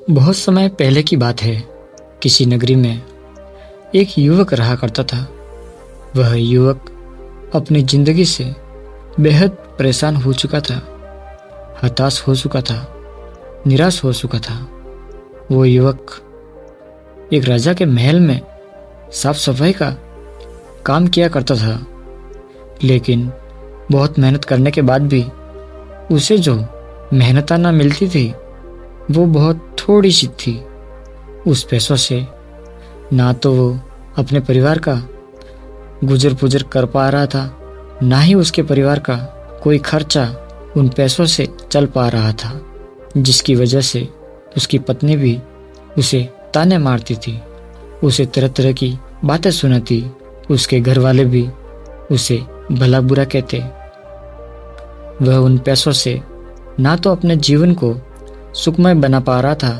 बहुत समय पहले की बात है। किसी नगरी में एक युवक रहा करता था। वह युवक अपनी जिंदगी से बेहद परेशान हो चुका था, हताश हो चुका था, निराश हो चुका था। वो युवक एक राजा के महल में साफ सफाई का काम किया करता था, लेकिन बहुत मेहनत करने के बाद भी उसे जो मेहनताना मिलती थी वो बहुत थोड़ी सी थी। उस पैसों से ना तो वो अपने परिवार का गुजर पुजर कर पा रहा था, ना ही उसके परिवार का कोई खर्चा उन पैसों से चल पा रहा था, जिसकी वजह से उसकी पत्नी भी उसे ताने मारती थी, उसे तरह तरह की बातें सुनाती। उसके घर वाले भी उसे भला बुरा कहते। वह उन पैसों से ना तो अपने जीवन को सुखमय बना पा रहा था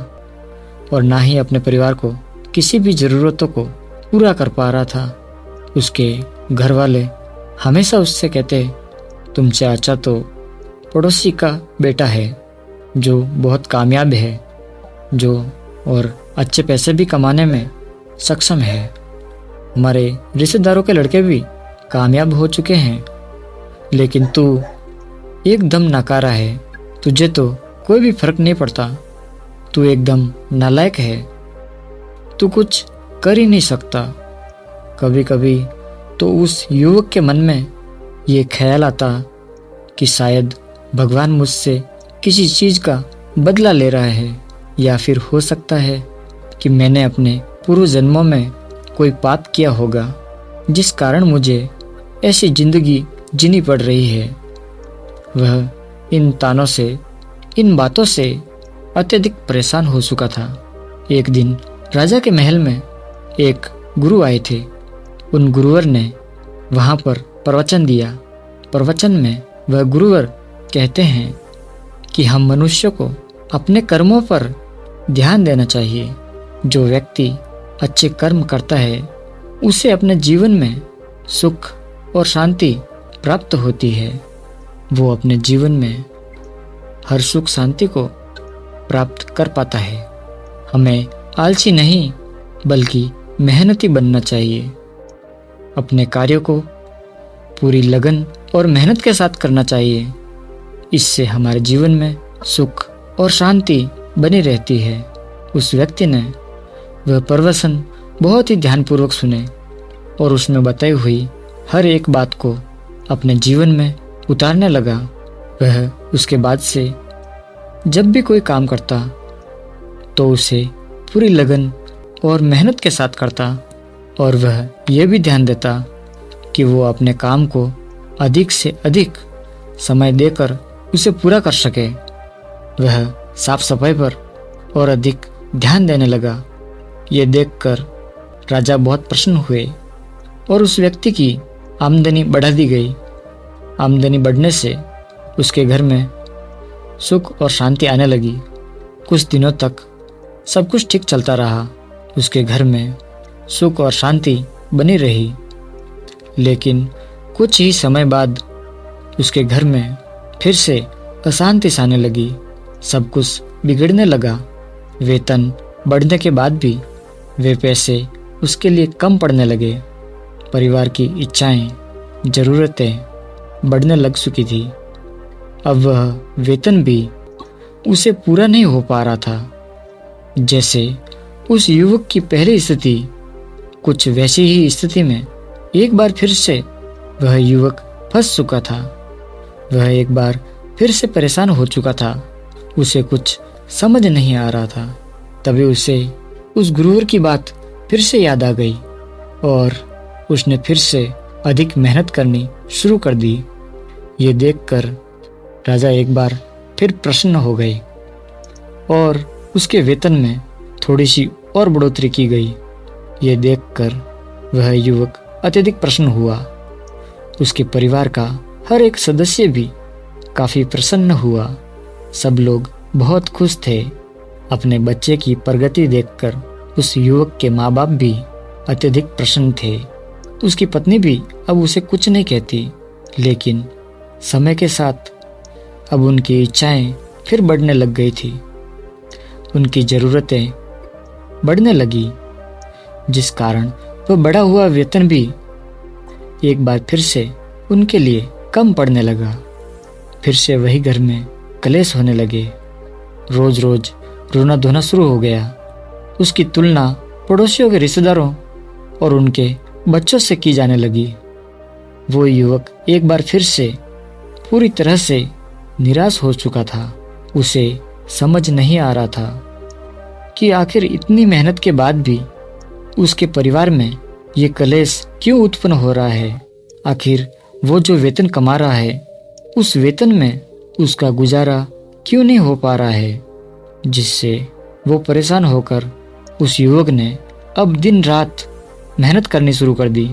और ना ही अपने परिवार को किसी भी जरूरतों को पूरा कर पा रहा था। उसके घर वाले हमेशा उससे कहते, तुमसे अच्छा तो पड़ोसी का बेटा है जो बहुत कामयाब है, जो और अच्छे पैसे भी कमाने में सक्षम है। हमारे रिश्तेदारों के लड़के भी कामयाब हो चुके हैं, लेकिन तू एकदम नकारा है। तुझे तो कोई भी फर्क नहीं पड़ता। तू एकदम नालायक है। तू कुछ कर ही नहीं सकता। कभी कभी तो उस युवक के मन में ये ख्याल आता कि शायद भगवान मुझसे किसी चीज का बदला ले रहा है, या फिर हो सकता है कि मैंने अपने पूर्व जन्मों में कोई पाप किया होगा जिस कारण मुझे ऐसी जिंदगी जीनी पड़ रही है। वह इन तानों से, इन बातों से अत्यधिक परेशान हो चुका था। एक दिन राजा के महल में एक गुरु आए थे। उन गुरुवर ने वहां पर प्रवचन दिया। प्रवचन में वह गुरुवर कहते हैं कि हम मनुष्य को अपने कर्मों पर ध्यान देना चाहिए। जो व्यक्ति अच्छे कर्म करता है उसे अपने जीवन में सुख और शांति प्राप्त होती है। वो अपने जीवन में हर सुख शांति को प्राप्त कर पाता है। हमें आलसी नहीं बल्कि मेहनती बनना चाहिए। अपने कार्यों को पूरी लगन और मेहनत के साथ करना चाहिए। इससे हमारे जीवन में सुख और शांति बनी रहती है। उस व्यक्ति ने वह प्रवचन बहुत ही ध्यानपूर्वक सुने और उसमें बताई हुई हर एक बात को अपने जीवन में उतारने लगा। वह उसके बाद से जब भी कोई काम करता तो उसे पूरी लगन और मेहनत के साथ करता, और वह यह भी ध्यान देता कि वो अपने काम को अधिक से अधिक समय देकर उसे पूरा कर सके। वह साफ सफाई पर और अधिक ध्यान देने लगा। ये देखकर राजा बहुत प्रसन्न हुए और उस व्यक्ति की आमदनी बढ़ा दी गई। आमदनी बढ़ने से उसके घर में सुख और शांति आने लगी। कुछ दिनों तक सब कुछ ठीक चलता रहा। उसके घर में सुख और शांति बनी रही, लेकिन कुछ ही समय बाद उसके घर में फिर से अशांति आने लगी। सब कुछ बिगड़ने लगा। वेतन बढ़ने के बाद भी वे पैसे उसके लिए कम पड़ने लगे। परिवार की इच्छाएं, जरूरतें बढ़ने लग चुकी थी। अब वह वेतन भी उसे पूरा नहीं हो पा रहा था। जैसे उस युवक की पहली स्थिति, कुछ वैसी ही स्थिति में एक बार फिर से वह युवक फंस चुका था। वह एक बार फिर से परेशान हो चुका था। उसे कुछ समझ नहीं आ रहा था। तभी उसे उस गुरुवर की बात फिर से याद आ गई और उसने फिर से अधिक मेहनत करनी शुरू कर दी। ये देखकर राजा एक बार फिर प्रसन्न हो गए और उसके वेतन में थोड़ी सी और बढ़ोतरी की गई। ये देखकर वह युवक अत्यधिक प्रसन्न हुआ। उसके परिवार का हर एक सदस्य भी काफी प्रसन्न हुआ। सब लोग बहुत खुश थे। अपने बच्चे की प्रगति देखकर उस युवक के माँ बाप भी अत्यधिक प्रसन्न थे। उसकी पत्नी भी अब उसे कुछ नहीं कहती, लेकिन समय के साथ अब उनकी इच्छाएं फिर बढ़ने लग गई थी। उनकी ज़रूरतें बढ़ने लगी, जिस कारण वह बढ़ा हुआ वेतन भी एक बार फिर से उनके लिए कम पड़ने लगा। फिर से वही घर में कलेश होने लगे। रोज रोज रोना धोना शुरू हो गया। उसकी तुलना पड़ोसियों के रिश्तेदारों और उनके बच्चों से की जाने लगी। वो युवक एक बार फिर से पूरी तरह से निराश हो चुका था। उसे समझ नहीं आ रहा था कि आखिर इतनी मेहनत के बाद भी उसके परिवार में ये कलेश क्यों उत्पन्न हो रहा है। आखिर वो जो वेतन कमा रहा है, उस वेतन में उसका गुजारा क्यों नहीं हो पा रहा है, जिससे वो परेशान होकर उस युवक ने अब दिन रात मेहनत करनी शुरू कर दी।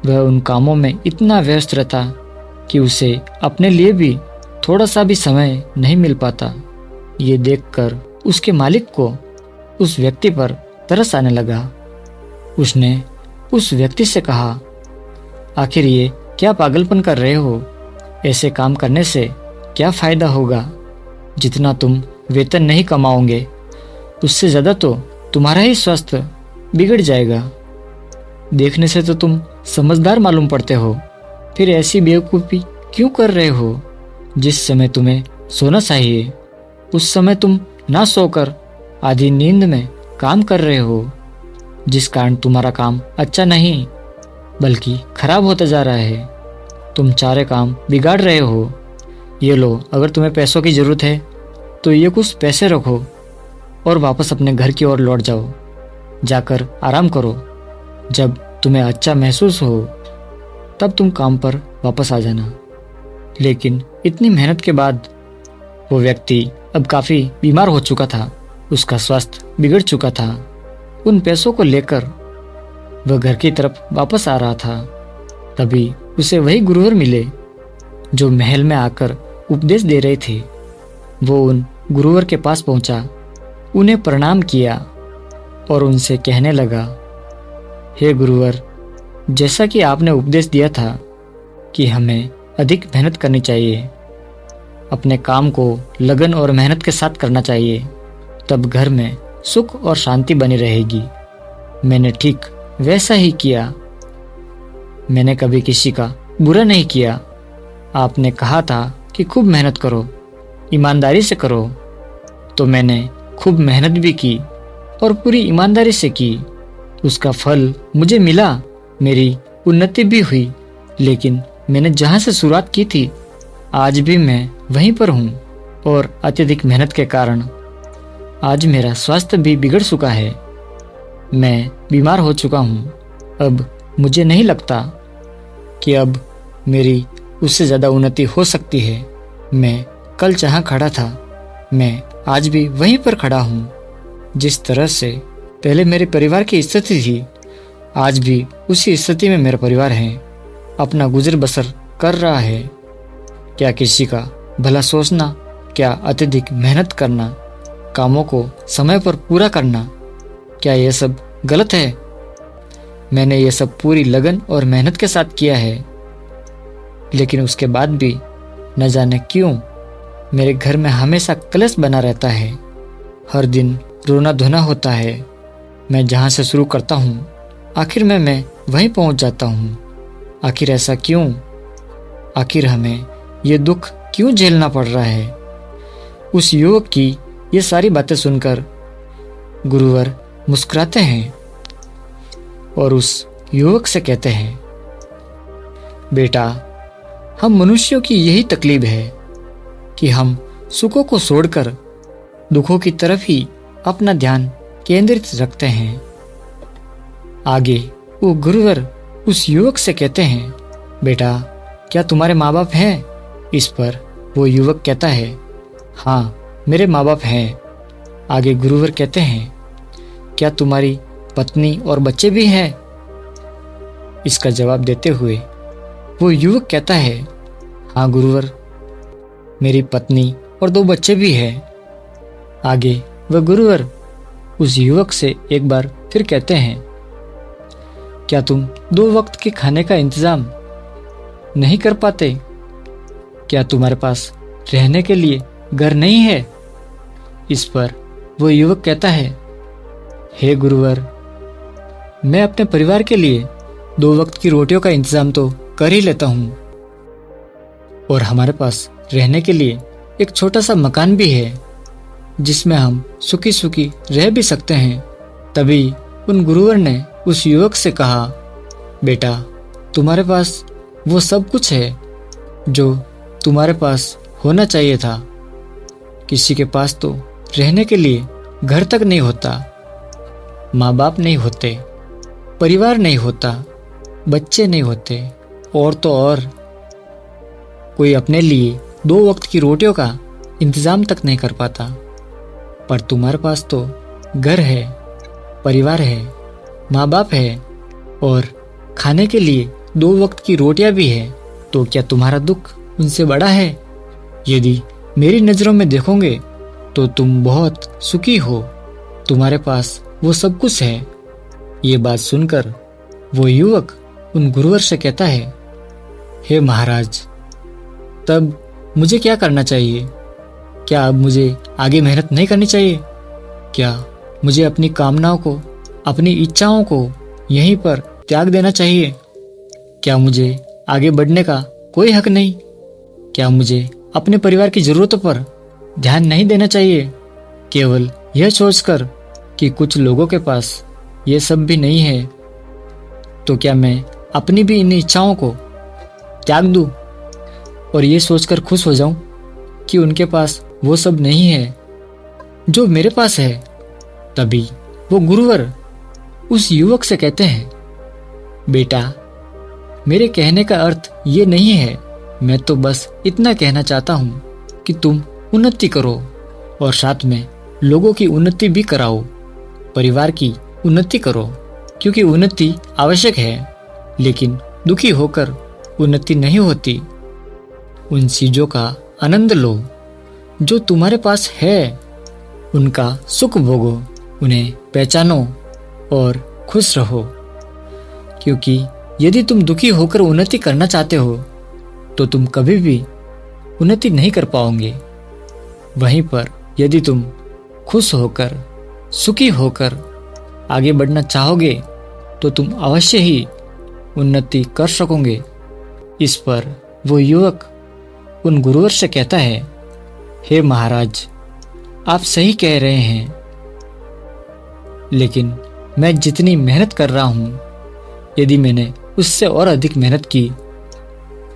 वह उन कामों में इतना व्यस्त रहता कि उसे अपने लिए भी थोड़ा सा भी समय नहीं मिल पाता। ये देखकर उसके मालिक को उस व्यक्ति पर तरस आने लगा। उसने उस व्यक्ति से कहा, आखिर ये क्या पागलपन कर रहे हो? ऐसे काम करने से क्या फायदा होगा? जितना तुम वेतन नहीं कमाओगे, उससे ज्यादा तो तुम्हारा ही स्वास्थ्य बिगड़ जाएगा। देखने से तो तुम समझदार मालूम पड़ते हो, फिर ऐसी बेवकूफ़ी क्यों कर रहे हो? जिस समय तुम्हें सोना चाहिए, उस समय तुम ना सोकर आधी नींद में काम कर रहे हो, जिस कारण तुम्हारा काम अच्छा नहीं बल्कि खराब होता जा रहा है। तुम सारे काम बिगाड़ रहे हो। ये लो, अगर तुम्हें पैसों की ज़रूरत है तो ये कुछ पैसे रखो और वापस अपने घर की ओर लौट जाओ। जाकर आराम करो। जब तुम्हें अच्छा महसूस हो तब तुम काम पर वापस आ जाना। लेकिन इतनी मेहनत के बाद वो व्यक्ति अब काफ़ी बीमार हो चुका था। उसका स्वास्थ्य बिगड़ चुका था। उन पैसों को लेकर वह घर की तरफ वापस आ रहा था। तभी उसे वही गुरुवर मिले जो महल में आकर उपदेश दे रहे थे। वो उन गुरुवर के पास पहुंचा, उन्हें प्रणाम किया और उनसे कहने लगा, हे गुरुवर, जैसा कि आपने उपदेश दिया था कि हमें अधिक मेहनत करनी चाहिए, अपने काम को लगन और मेहनत के साथ करना चाहिए, तब घर में सुख और शांति बनी रहेगी। मैंने ठीक वैसा ही किया। मैंने कभी किसी का बुरा नहीं किया। आपने कहा था कि खूब मेहनत करो, ईमानदारी से करो, तो मैंने खूब मेहनत भी की और पूरी ईमानदारी से की। उसका फल मुझे मिला, मेरी उन्नति भी हुई। लेकिन मैंने जहाँ से शुरुआत की थी, आज भी मैं वहीं पर हूँ और अत्यधिक मेहनत के कारण आज मेरा स्वास्थ्य भी बिगड़ चुका है। मैं बीमार हो चुका हूँ। अब मुझे नहीं लगता कि अब मेरी उससे ज़्यादा उन्नति हो सकती है। मैं कल जहाँ खड़ा था, मैं आज भी वहीं पर खड़ा हूँ। जिस तरह से पहले मेरे परिवार की स्थिति थी, आज भी उसी स्थिति में मेरा परिवार है, अपना गुजर बसर कर रहा है। क्या किसी का भला सोचना, क्या अत्यधिक मेहनत करना, कामों को समय पर पूरा करना, क्या यह सब गलत है? मैंने ये सब पूरी लगन और मेहनत के साथ किया है, लेकिन उसके बाद भी न जाने क्यों मेरे घर में हमेशा कलेश बना रहता है। हर दिन रोना धोना होता है। मैं जहाँ से शुरू करता हूँ, आखिर में मैं वहीं पहुँच जाता हूँ। आखिर ऐसा क्यों? आखिर हमें ये दुख क्यों झेलना पड़ रहा है? उस युवक की ये सारी बातें सुनकर गुरुवर मुस्कुराते हैं और उस युवक से कहते हैं, बेटा, हम मनुष्यों की यही तकलीफ है कि हम सुखों को छोड़कर दुखों की तरफ ही अपना ध्यान केंद्रित रखते हैं। आगे वो गुरुवर उस युवक से कहते हैं, बेटा, क्या तुम्हारे माँ बाप हैं? इस पर वो युवक कहता है, हाँ, मेरे माँ बाप हैं। आगे गुरुवर कहते हैं, क्या तुम्हारी पत्नी और बच्चे भी हैं? इसका जवाब देते हुए वो युवक कहता है, हाँ गुरुवर, मेरी पत्नी और 2 बच्चे भी हैं। आगे वह गुरुवर उस युवक से एक बार फिर कहते हैं, क्या तुम 2 वक्त के खाने का इंतजाम नहीं कर पाते? क्या तुम्हारे पास रहने के लिए घर नहीं है? इस पर वो युवक कहता है, हे गुरुवर, मैं अपने परिवार के लिए 2 वक्त की रोटियों का इंतजाम तो कर ही लेता हूँ, और हमारे पास रहने के लिए एक छोटा सा मकान भी है जिसमें हम सुखी सुखी रह भी सकते हैं। तभी उन गुरुवर ने उस युवक से कहा, बेटा, तुम्हारे पास वो सब कुछ है जो तुम्हारे पास होना चाहिए था। किसी के पास तो रहने के लिए घर तक नहीं होता, माँ बाप नहीं होते, परिवार नहीं होता, बच्चे नहीं होते, और तो और कोई अपने लिए 2 वक्त की रोटियों का इंतजाम तक नहीं कर पाता। पर तुम्हारे पास तो घर है, परिवार है, माँ बाप है, और खाने के लिए 2 वक्त की रोटियां भी है। तो क्या तुम्हारा दुख उनसे बड़ा है? यदि मेरी नजरों में देखोगे तो तुम बहुत सुखी हो, तुम्हारे पास वो सब कुछ है। ये बात सुनकर वो युवक उन गुरुवर से कहता है, हे महाराज, तब मुझे क्या करना चाहिए? क्या अब मुझे आगे मेहनत नहीं करनी चाहिए? क्या मुझे अपनी कामनाओं को, अपनी इच्छाओं को यहीं पर त्याग देना चाहिए? क्या मुझे आगे बढ़ने का कोई हक नहीं? क्या मुझे अपने परिवार की जरूरतों पर ध्यान नहीं देना चाहिए? केवल यह सोचकर कि कुछ लोगों के पास ये सब भी नहीं है, तो क्या मैं अपनी भी इन इच्छाओं को त्याग दूं और ये सोचकर खुश हो जाऊं कि उनके पास वो सब नहीं है जो मेरे पास है? तभी वो गुरुवर उस युवक से कहते हैं, बेटा, मेरे कहने का अर्थ ये नहीं है। मैं तो बस इतना कहना चाहता हूँ कि तुम उन्नति करो और साथ में लोगों की उन्नति भी कराओ, परिवार की उन्नति करो, क्योंकि उन्नति आवश्यक है, लेकिन दुखी होकर उन्नति नहीं होती। उन चीजों का आनंद लो जो तुम्हारे पास है, उनका सुख भोगो, उन्हें पहचानो और खुश रहो, क्योंकि यदि तुम दुखी होकर उन्नति करना चाहते हो तो तुम कभी भी उन्नति नहीं कर पाओगे। वहीं पर यदि तुम खुश होकर, सुखी होकर आगे बढ़ना चाहोगे तो तुम अवश्य ही उन्नति कर सकोगे। इस पर वो युवक उन गुरुवर से कहता है, हे महाराज, आप सही कह रहे हैं, लेकिन मैं जितनी मेहनत कर रहा हूं, यदि मैंने उससे और अधिक मेहनत की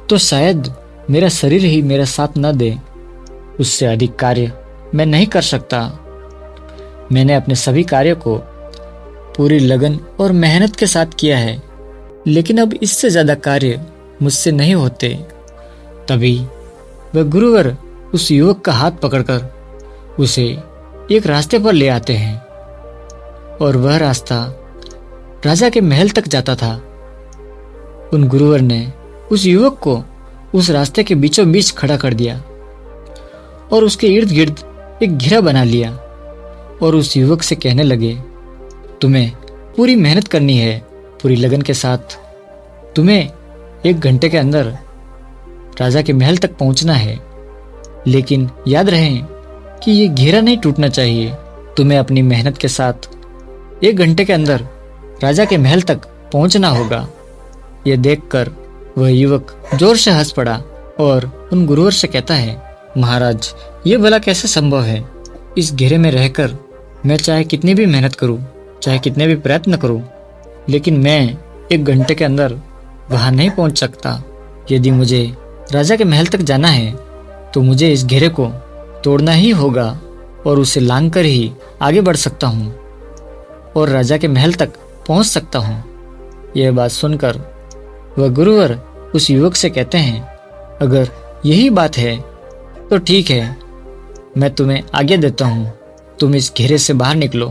तो शायद मेरा शरीर ही मेरा साथ न दे। उससे अधिक कार्य मैं नहीं कर सकता। मैंने अपने सभी कार्यों को पूरी लगन और मेहनत के साथ किया है, लेकिन अब इससे ज्यादा कार्य मुझसे नहीं होते। तभी वह गुरुवर उस युवक का हाथ पकड़कर उसे एक रास्ते पर ले आते हैं, और वह रास्ता राजा के महल तक जाता था। उन गुरुवर ने उस युवक को उस रास्ते के बीचों बीच खड़ा कर दिया और उसके इर्द गिर्द एक घेरा बना लिया, और उस युवक से कहने लगे, तुम्हें पूरी मेहनत करनी है, पूरी लगन के साथ। तुम्हें 1 घंटे के अंदर राजा के महल तक पहुंचना है, लेकिन याद रहे कि ये घेरा नहीं टूटना चाहिए। तुम्हें अपनी मेहनत के साथ 1 घंटे के अंदर राजा के महल तक पहुंचना होगा। यह देखकर वह युवक जोर से हंस पड़ा और उन गुरुवर से कहता है, महाराज, ये भला कैसे संभव है? इस घेरे में रहकर मैं चाहे कितनी भी मेहनत करूं, चाहे कितने भी प्रयत्न करूं, लेकिन मैं 1 घंटे के अंदर वहां नहीं पहुंच सकता। यदि मुझे राजा के महल तक जाना है तो मुझे इस घेरे को तोड़ना ही होगा और उसे लांघकर ही आगे बढ़ सकता हूँ और राजा के महल तक पहुंच सकता हूँ। यह बात सुनकर वह गुरुवर उस युवक से कहते हैं, अगर यही बात है तो ठीक है, मैं तुम्हें आज्ञा देता हूँ। तुम इस घेरे से बाहर निकलो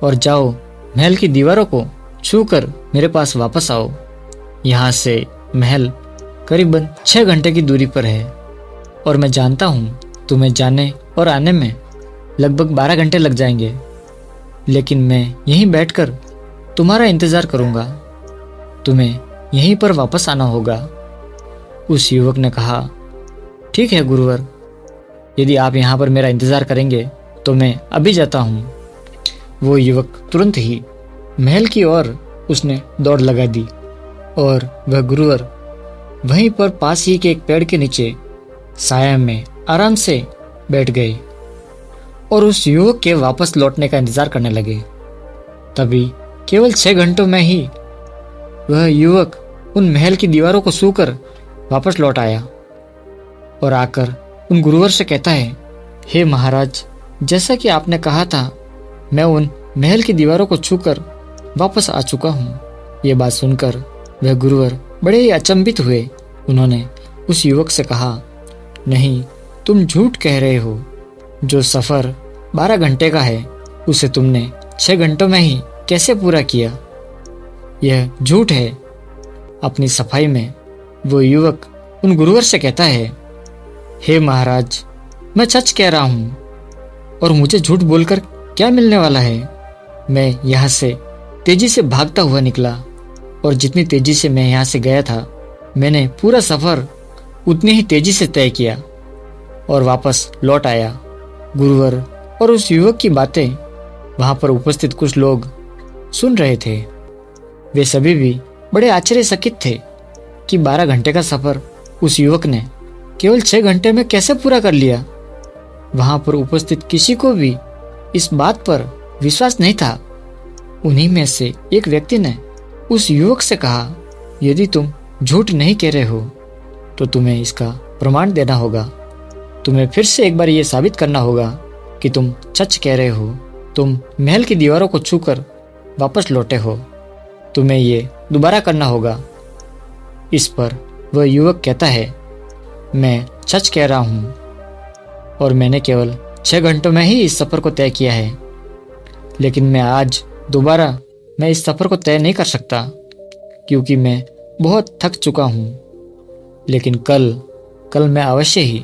और जाओ, महल की दीवारों को छूकर मेरे पास वापस आओ। यहाँ से महल करीबन 6 घंटे की दूरी पर है, और मैं जानता हूँ तुम्हें जाने और आने में लगभग 12 घंटे लग जाएंगे, लेकिन मैं यहीं बैठकर तुम्हारा इंतजार करूंगा। तुम्हें यहीं पर वापस आना होगा। उस युवक ने कहा, ठीक है गुरुवर, यदि आप यहाँ पर मेरा इंतजार करेंगे तो मैं अभी जाता हूँ। वो युवक तुरंत ही महल की ओर उसने दौड़ लगा दी और वह गुरुवर वहीं पर पास ही के एक पेड़ के नीचे साया में आराम से बैठ गए और उस युवक के वापस लौटने का इंतजार करने लगे। तभी केवल 6 घंटों में ही वह युवक उन महल की दीवारों को छूकर वापस लौट आया और आकर उन गुरुवर से कहता है, हे महाराज, जैसा कि आपने कहा था, मैं उन महल की दीवारों को छूकर वापस आ चुका हूँ। ये बात सुनकर वह गुरुवर बड़े ही अचंभित हुए। उन्होंने उस युवक से कहा, नहीं, तुम झूठ कह रहे हो। जो सफर 12 घंटे का है उसे तुमने 6 घंटों में ही कैसे पूरा किया? यह झूठ है। अपनी सफाई में वो युवक उन गुरुवर से कहता है, हे महाराज, मैं सच कह रहा हूँ और मुझे झूठ बोलकर क्या मिलने वाला है? मैं यहाँ से तेजी से भागता हुआ निकला और जितनी तेजी से मैं यहाँ से गया था, मैंने पूरा सफर उतनी ही तेजी से तय किया और वापस लौट आया। गुरुवर और उस युवक की बातें वहां पर उपस्थित कुछ लोग सुन रहे थे। वे सभी भी बड़े आश्चर्यचकित थे कि 12 घंटे का सफर उस युवक ने केवल 6 घंटे में कैसे पूरा कर लिया। वहां पर उपस्थित किसी को भी इस बात पर विश्वास नहीं था। उन्हीं में से एक व्यक्ति ने उस युवक से कहा, यदि तुम झूठ नहीं कह रहे हो तो तुम्हें इसका प्रमाण देना होगा। तुम्हें फिर से एक बार ये साबित करना होगा कि तुम सच कह रहे हो। तुम महल की दीवारों को छूकर वापस लौटे हो। तुम्हें ये दोबारा करना होगा। इस पर वह युवक कहता है, मैं सच कह रहा हूँ और मैंने केवल 6 घंटों में ही इस सफर को तय किया है, लेकिन मैं आज दोबारा मैं इस सफर को तय नहीं कर सकता क्योंकि मैं बहुत थक चुका हूँ। लेकिन कल मैं अवश्य ही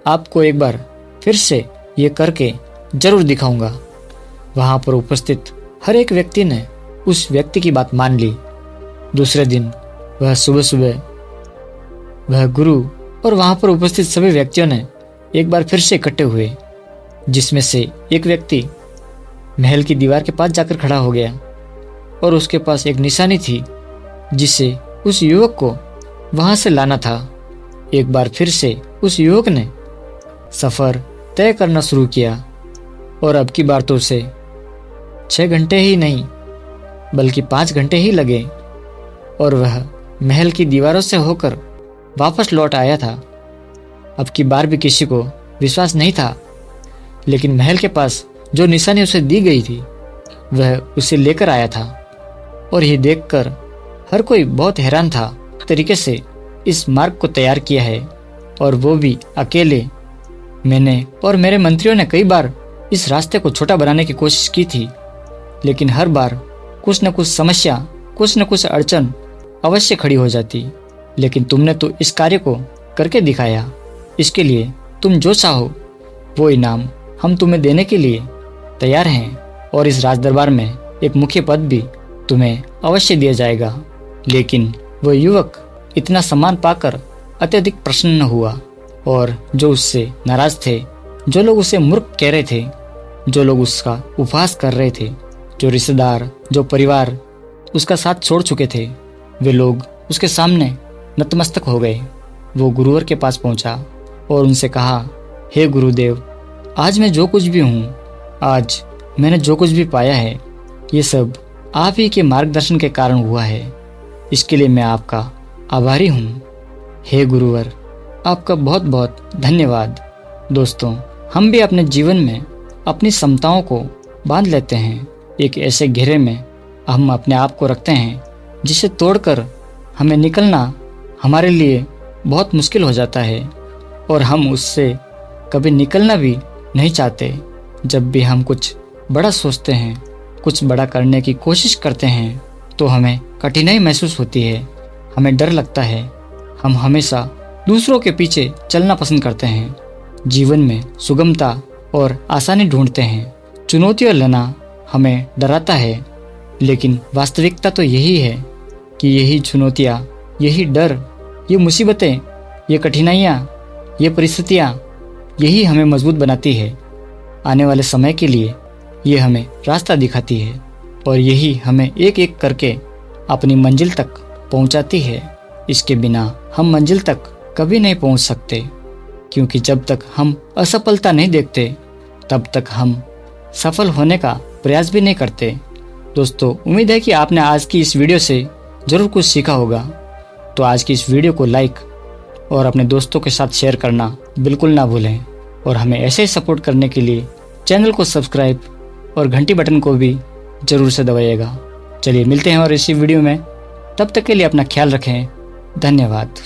आपको एक बार फिर से ये करके जरूर दिखाऊंगा। वहां पर उपस्थित हर एक व्यक्ति ने उस व्यक्ति की बात मान ली। दूसरे दिन वह सुबह सुबह वह गुरु और वहां पर उपस्थित सभी व्यक्तियों ने एक बार फिर से इकट्ठे हुए, जिसमें से एक व्यक्ति महल की दीवार के पास जाकर खड़ा हो गया और उसके पास एक निशानी थी जिससे उस युवक को वहां से लाना था। एक बार फिर से उस युवक ने सफर तय करना शुरू किया और अब की बार तो उसे 6 घंटे ही नहीं बल्कि 5 घंटे ही लगे और वह महल की दीवारों से होकर वापस लौट आया था। अब की बार भी किसी को विश्वास नहीं था, लेकिन महल के पास जो निशानी उसे दी गई थी वह उसे लेकर आया था और यह देखकर हर कोई बहुत हैरान था। तरीके से इस मार्ग को तैयार किया है और वो भी अकेले। मैंने और मेरे मंत्रियों ने कई बार इस रास्ते को छोटा बनाने की कोशिश की थी, लेकिन हर बार कुछ न कुछ समस्या, कुछ न कुछ अड़चन अवश्य खड़ी हो जाती। लेकिन तुमने तो इस कार्य को करके दिखाया। इसके लिए तुम जो चाहो वो इनाम हम तुम्हें देने के लिए तैयार हैं और इस राज दरबार में एक मुख्य पद भी तुम्हें अवश्य दिया जाएगा। लेकिन वह युवक इतना सम्मान पाकर अत्यधिक प्रसन्न हुआ और जो उससे नाराज थे, जो लोग उसे मूर्ख कह रहे थे, जो लोग उसका उपहास कर रहे थे, जो रिश्तेदार, जो परिवार उसका साथ छोड़ चुके थे, वे लोग उसके सामने नतमस्तक हो गए। वो गुरुवर के पास पहुंचा और उनसे कहा, हे गुरुदेव, आज मैं जो कुछ भी हूँ, आज मैंने जो कुछ भी पाया है, ये सब आप ही के मार्गदर्शन के कारण हुआ है। इसके लिए मैं आपका आभारी हूँ। हे गुरुवर, आपका बहुत बहुत धन्यवाद। दोस्तों, हम भी अपने जीवन में अपनी क्षमताओं को बांध लेते हैं। एक ऐसे घेरे में हम अपने आप को रखते हैं जिसे तोड़कर हमें निकलना हमारे लिए बहुत मुश्किल हो जाता है और हम उससे कभी निकलना भी नहीं चाहते। जब भी हम कुछ बड़ा सोचते हैं, कुछ बड़ा करने की कोशिश करते हैं, तो हमें कठिनाई महसूस होती है, हमें डर लगता है। हम हमेशा दूसरों के पीछे चलना पसंद करते हैं। जीवन में सुगमता और आसानी ढूंढते हैं। चुनौतियां लेना हमें डराता है, लेकिन वास्तविकता तो यही है कि यही चुनौतियां, यही डर, ये मुसीबतें, ये कठिनाइयाँ, ये परिस्थितियाँ, यही हमें मजबूत बनाती है। आने वाले समय के लिए ये हमें रास्ता दिखाती है और यही हमें एक एक करके अपनी मंजिल तक पहुंचाती है। इसके बिना हम मंजिल तक कभी नहीं पहुंच सकते, क्योंकि जब तक हम असफलता नहीं देखते तब तक हम सफल होने का प्रयास भी नहीं करते। दोस्तों, उम्मीद है कि आपने आज की इस वीडियो से ज़रूर कुछ सीखा होगा। तो आज की इस वीडियो को लाइक और अपने दोस्तों के साथ शेयर करना बिल्कुल ना भूलें और हमें ऐसे ही सपोर्ट करने के लिए चैनल को सब्सक्राइब और घंटी बटन को भी ज़रूर से दबाइएगा। चलिए मिलते हैं और इसी वीडियो में, तब तक के लिए अपना ख्याल रखें। धन्यवाद।